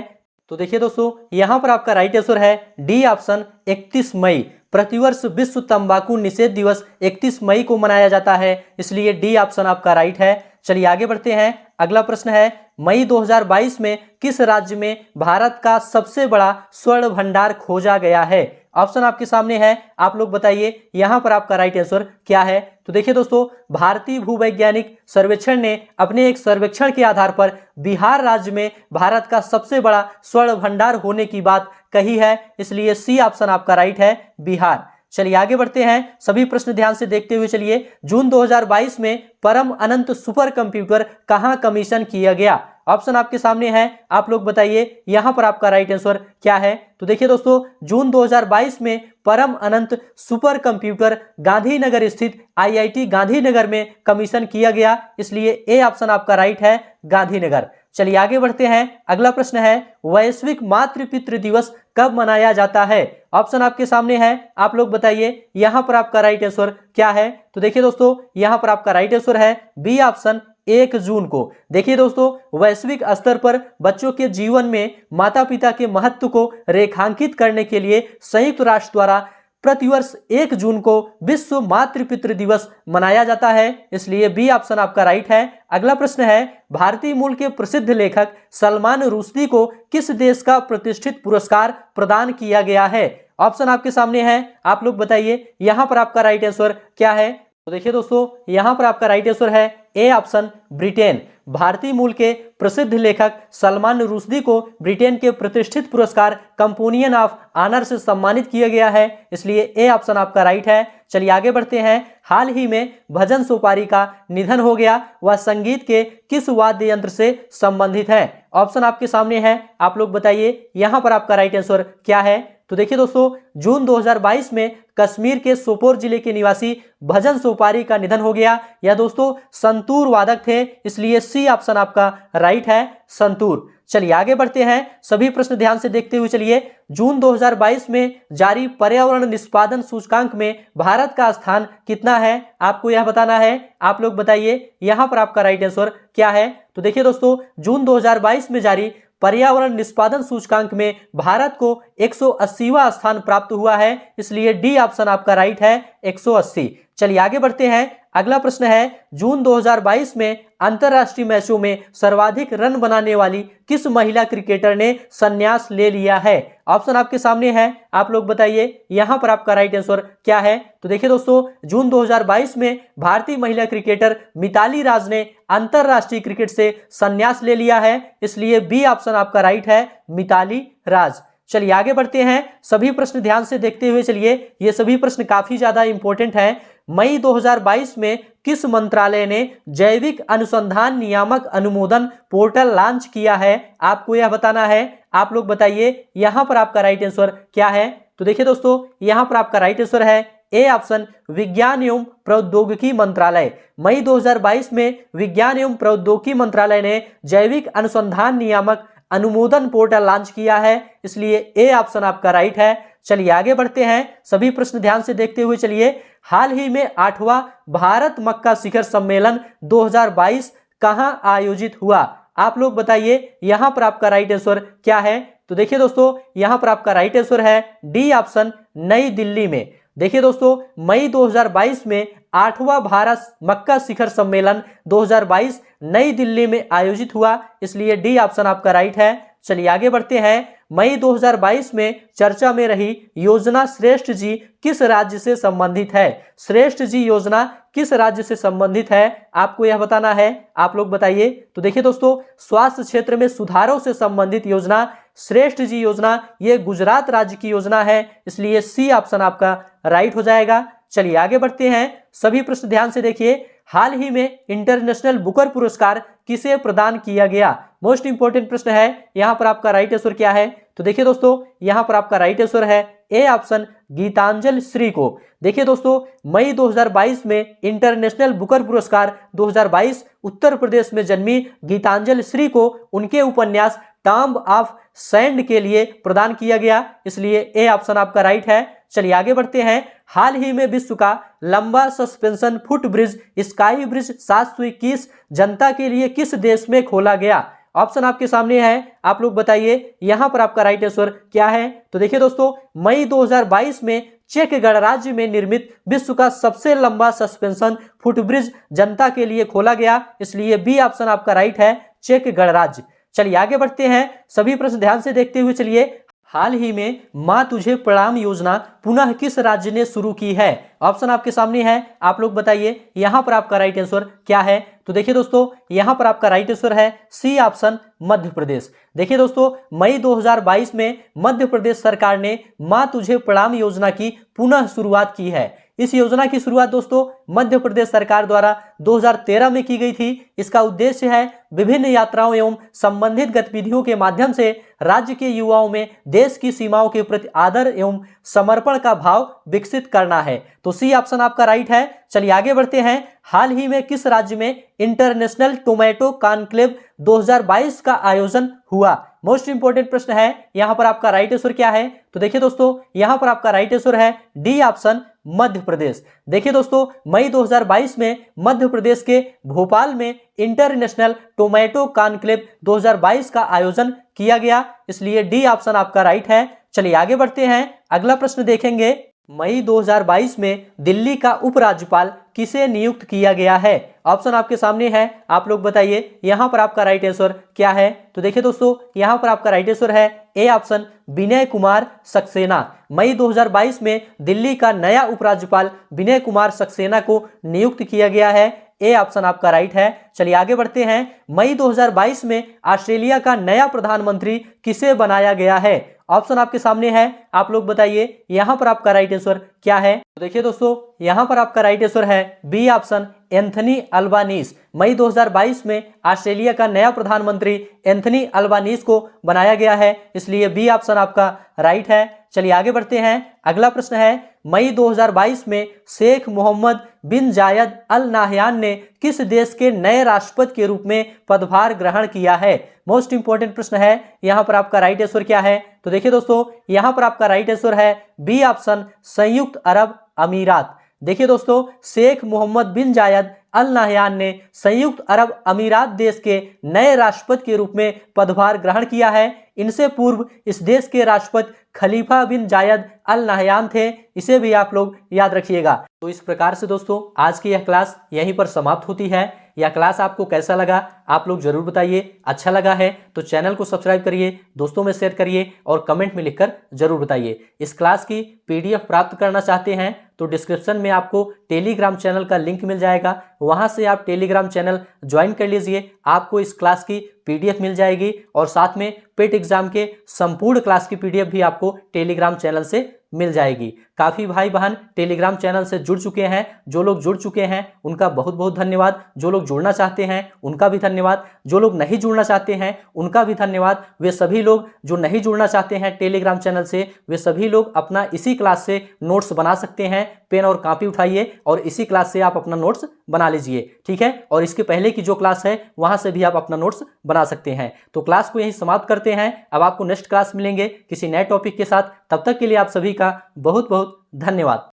तो देखिए दोस्तों, यहां पर आपका राइट आंसर है डी ऑप्शन 31 मई। प्रतिवर्ष विश्व तंबाकू निषेध दिवस 31 मई को मनाया जाता है, इसलिए डी ऑप्शन आपका राइट है। चलिए आगे बढ़ते हैं। अगला प्रश्न है, मई 2022 में किस राज्य में भारत का सबसे बड़ा स्वर्ण भंडार खोजा गया है? ऑप्शन आपके सामने है, आप लोग बताइए यहां पर आपका राइट आंसर क्या है। तो देखिए दोस्तों, भारतीय भूवैज्ञानिक सर्वेक्षण ने अपने एक सर्वेक्षण के आधार पर बिहार राज्य में भारत का सबसे बड़ा स्वर्ण भंडार होने की बात कही है, इसलिए सी ऑप्शन आपका राइट है, बिहार। चलिए आगे बढ़ते हैं। सभी प्रश्न ध्यान से देखते हुए चलिए। जून 2022 में परम अनंत सुपर कंप्यूटर कहां कमीशन किया गया? ऑप्शन आपके सामने है, आप लोग बताइए यहां पर आपका राइट आंसर क्या है। तो देखिए दोस्तों, जून 2022 में परम अनंत सुपर कंप्यूटर गांधीनगर स्थित आईआईटी गांधीनगर में कमीशन किया गया, इसलिए ए ऑप्शन आपका राइट है, गांधीनगर। चलिए आगे बढ़ते हैं। अगला प्रश्न है, वैश्विक मातृ पितृ दिवस कब मनाया जाता है? ऑप्शन आपके सामने है, आप लोग बताइए यहां पर आपका राइट आंसर क्या है। तो देखिए दोस्तों, यहां पर आपका राइट आंसर है बी ऑप्शन 1 जून को। देखिए दोस्तों, वैश्विक स्तर पर बच्चों के जीवन में माता पिता के महत्व को रेखांकित करने के लिए संयुक्त राष्ट्र द्वारा प्रतिवर्ष 1 जून को विश्व मातृ पितृ दिवस मनाया जाता है, इसलिए बी ऑप्शन आपका राइट है। अगला प्रश्न है, भारतीय मूल के प्रसिद्ध लेखक सलमान रुश्दी को किस देश का प्रतिष्ठित पुरस्कार प्रदान किया गया है? ऑप्शन आपके सामने है, आप लोग बताइए यहां पर आपका राइट आंसर क्या है। तो देखिए दोस्तों, यहां पर आपका राइट आंसर है ए ऑप्शन ब्रिटेन। भारतीय मूल के प्रसिद्ध लेखक सलमान रुश्दी को ब्रिटेन के प्रतिष्ठित पुरस्कार कंपोनियन ऑफ ऑनर से सम्मानित किया गया है, इसलिए ए ऑप्शन आपका राइट है। चलिए आगे बढ़ते हैं। हाल ही में भजन सोपारी का निधन हो गया, वह संगीत के किस वाद्य यंत्र से संबंधित है? ऑप्शन आपके सामने है, आप लोग बताइए यहां पर आपका राइट आंसर क्या है। तो देखिए दोस्तों, जून 2022 में कश्मीर के सोपोर जिले के निवासी भजन सोपारी का निधन हो गया। यह दोस्तों संतूर वादक थे, इसलिए सी ऑप्शन आपका राइट है, संतूर। चलिए आगे बढ़ते हैं। सभी प्रश्न ध्यान से देखते हुए चलिए। जून 2022 में जारी पर्यावरण निष्पादन सूचकांक में भारत का स्थान कितना है? आपको यह बताना है, आप लोग बताइए यहां पर आपका राइट आंसर क्या है। तो देखिए दोस्तों, जून 2022 में जारी पर्यावरण निष्पादन सूचकांक में भारत को 180वां स्थान प्राप्त हुआ है, इसलिए डी ऑप्शन आपका राइट है, 180। चलिए आगे बढ़ते हैं। अगला प्रश्न है, जून 2022 में अंतरराष्ट्रीय मैचों में सर्वाधिक रन बनाने वाली किस महिला क्रिकेटर ने संन्यास ले लिया है? ऑप्शन आपके सामने है, आप लोग बताइए यहां पर आपका राइट आंसर क्या है। तो देखिए दोस्तों, जून 2022 में भारतीय महिला क्रिकेटर मिताली राज ने अंतरराष्ट्रीय क्रिकेट से संन्यास ले लिया है, इसलिए बी ऑप्शन आपका राइट है, मिताली राज। चलिए आगे बढ़ते हैं। सभी प्रश्न ध्यान से देखते हुए चलिए, ये सभी प्रश्न काफी ज्यादा इंपॉर्टेंट हैं। मई 2022 में किस मंत्रालय ने जैविक अनुसंधान नियामक अनुमोदन पोर्टल लॉन्च किया है? आपको यह बताना है, आप लोग बताइए यहां पर आपका राइट आंसर क्या है। तो देखिए दोस्तों, यहां पर आपका राइट आंसर है ए ऑप्शन विज्ञान एवं प्रौद्योगिकी मंत्रालय। मई 2022 में विज्ञान एवं प्रौद्योगिकी मंत्रालय ने जैविक अनुसंधान नियामक अनुमोदन पोर्टल लॉन्च किया है, इसलिए ए ऑप्शन आपका राइट है। चलिए आगे बढ़ते हैं। सभी प्रश्न ध्यान से देखते हुए चलिए। हाल ही में 8वां भारत मक्का शिखर सम्मेलन 2022 कहां आयोजित हुआ? आप लोग बताइए यहां पर आपका राइट आंसर क्या है। तो देखिए दोस्तों, यहां पर आपका राइट आंसर है डी ऑप्शन, नई दिल्ली में। देखिए दोस्तों, मई 2022 में 8वां भारत मक्का शिखर सम्मेलन 2022 नई दिल्ली में आयोजित हुआ, इसलिए डी ऑप्शन आपका राइट है। चलिए आगे बढ़ते हैं। मई 2022 में चर्चा में रही योजना श्रेष्ठ जी किस राज्य से संबंधित है? श्रेष्ठ जी योजना किस राज्य से संबंधित है? आपको यह बताना है, आप लोग बताइए। तो देखिए दोस्तों, स्वास्थ्य क्षेत्र में सुधारों से संबंधित योजना श्रेष्ठ जी योजना ये गुजरात राज्य की योजना है, इसलिए सी ऑप्शन आपका राइट हो जाएगा। चलिए आगे बढ़ते हैं। सभी प्रश्न ध्यान से देखिए। हाल ही में इंटरनेशनल बुकर पुरस्कार किसे प्रदान किया गया? मोस्ट इंपोर्टेंट प्रश्न है, यहां पर आपका राइट आंसर क्या है। तो देखिए दोस्तों, यहां पर आपका राइट आंसर है ए ऑप्शन, गीतांजलि श्री को। देखिए दोस्तों, मई 2022 में इंटरनेशनल बुकर पुरस्कार 2022 उत्तर प्रदेश में जन्मी गीतांजलि श्री को उनके उपन्यास टॉम्ब ऑफ सैंड के लिए प्रदान किया गया, इसलिए ए ऑप्शन आपका राइट है। चलिए आगे बढ़ते हैं। हाल ही में विश्व का लंबा suspension foot bridge sky bridge 721 जनता के लिए किस देश में खोला गया? ऑप्शन आपके सामने है, आप लोग बताइए यहां पर आपका राइट आंसर क्या है। तो देखिए दोस्तों, मई 2022 में चेक गणराज्य में निर्मित विश्व का सबसे लंबा सस्पेंशन फुटब्रिज जनता के लिए खोला गया, इसलिए बी ऑप्शन आपका राइट है, चेक गणराज्य। चलिए आगे बढ़ते हैं, सभी प्रश्न ध्यान से देखते हुए चलिए। हाल ही में मां तुझे प्रणाम योजना पुनः किस राज्य ने शुरू की है? ऑप्शन आपके सामने है, आप लोग बताइए यहां पर आपका राइट आंसर क्या है। तो देखिए दोस्तों, यहां पर आपका राइट आंसर है सी ऑप्शन, मध्य प्रदेश। देखिए दोस्तों, मई 2022 में मध्य प्रदेश सरकार ने मां तुझे प्रणाम योजना की पुनः शुरुआत की है। इस योजना की शुरुआत दोस्तों मध्य प्रदेश सरकार द्वारा 2013 में की गई थी। इसका उद्देश्य है विभिन्न यात्राओं एवं संबंधित गतिविधियों के माध्यम से राज्य के युवाओं में देश की सीमाओं के प्रति आदर एवं समर्पण का भाव विकसित करना है। तो सी ऑप्शन आपका राइट है। चलिए आगे बढ़ते हैं। हाल ही में किस राज्य में इंटरनेशनल टोमेटो कॉन्क्लेव 2022 का आयोजन हुआ? मोस्ट इंपोर्टेंट प्रश्न है, यहां पर आपका राइट आंसर क्या है? तो देखिए दोस्तों, यहां पर आपका राइट आंसर है डी ऑप्शन, मध्य प्रदेश। देखिए दोस्तों, मई 2022 में मध्य प्रदेश के भोपाल में इंटरनेशनल टोमेटो कॉन्क्लेव 2022 का आयोजन किया गया, इसलिए डी ऑप्शन आपका राइट है। चलिए आगे बढ़ते हैं, अगला प्रश्न देखेंगे। मई 2022 में दिल्ली का उपराज्यपाल किसे नियुक्त किया गया है? ऑप्शन आपके सामने है, आप लोग बताइए यहां पर आपका राइट आंसर क्या है। तो देखिए दोस्तों, यहां पर आपका राइट आंसर है ए ऑप्शन, विनय कुमार सक्सेना। मई 2022 में दिल्ली का नया उपराज्यपाल विनय कुमार सक्सेना को नियुक्त किया गया है, ए ऑप्शन आपका राइट है। चलिए आगे बढ़ते हैं। मई 2022 में ऑस्ट्रेलिया का नया प्रधानमंत्री किसे बनाया गया है? ऑप्शन आपके सामने है, आप लोग बताइए यहां पर आपका राइट आंसर क्या है। तो देखिए दोस्तों, यहां पर आपका राइट आंसर है बी ऑप्शन, एंथनी अल्बानीज। मई 2022 में ऑस्ट्रेलिया का नया प्रधानमंत्री एंथनी अल्बानीज को बनाया गया है, इसलिए बी ऑप्शन आपका राइट है। चलिए आगे बढ़ते हैं, अगला प्रश्न है। मई 2022 में शेख मोहम्मद बिन जायद अल नाहयान ने किस देश के नए राष्ट्रपति के रूप में पदभार ग्रहण किया है? मोस्ट इंपोर्टेंट प्रश्न है, यहां पर आपका राइट आंसर क्या है? तो देखिए दोस्तों, यहां पर आपका राइट आंसर है बी ऑप्शन, संयुक्त अरब अमीरात। देखिए दोस्तों, शेख मोहम्मद बिन जायद अल नाहयान ने संयुक्त अरब अमीरात देश के नए राष्ट्रपति के रूप में पदभार ग्रहण किया है। इनसे पूर्व इस देश के राष्ट्रपति खलीफा बिन जायद अल नाहयान थे, इसे भी आप लोग याद रखिएगा। तो इस प्रकार से दोस्तों, आज की यह क्लास यहीं पर समाप्त होती है। यह क्लास आपको कैसा लगा आप लोग जरूर बताइए। अच्छा लगा है तो चैनल को सब्सक्राइब करिए, दोस्तों में शेयर करिए और कमेंट में लिखकर जरूर बताइए। इस क्लास की पीडीएफ प्राप्त करना चाहते हैं तो डिस्क्रिप्शन में आपको टेलीग्राम चैनल का लिंक मिल जाएगा, वहां से आप टेलीग्राम चैनल ज्वाइन कर लीजिए। आपको इस क्लास की पीडीएफ मिल जाएगी और साथ में पेट एग्जाम के संपूर्ण क्लास की पीडीएफ भी आपको टेलीग्राम चैनल से मिल जाएगी। काफी भाई बहन टेलीग्राम चैनल से जुड़ चुके हैं, जो लोग जुड़ चुके हैं उनका बहुत बहुत धन्यवाद। जो लोग जुड़ना चाहते हैं उनका भी धन्यवाद। जो लोग नहीं जुड़ना चाहते हैं उनका भी धन्यवाद। वे सभी लोग जो नहीं जुड़ना चाहते हैं टेलीग्राम चैनल से, वे सभी लोग अपना इसी क्लास से नोट्स बना सकते हैं। पेन और कॉपी उठाइए और इसी क्लास से आप अपना नोट्स बना लीजिए, ठीक है। और इसके पहले की जो क्लास है वहां से भी आप अपना नोट्स बना सकते हैं। तो क्लास को यहीं समाप्त करते हैं। अब आपको नेक्स्ट क्लास मिलेंगे किसी नए टॉपिक के साथ। तब तक के लिए आप सभी का बहुत बहुत धन्यवाद।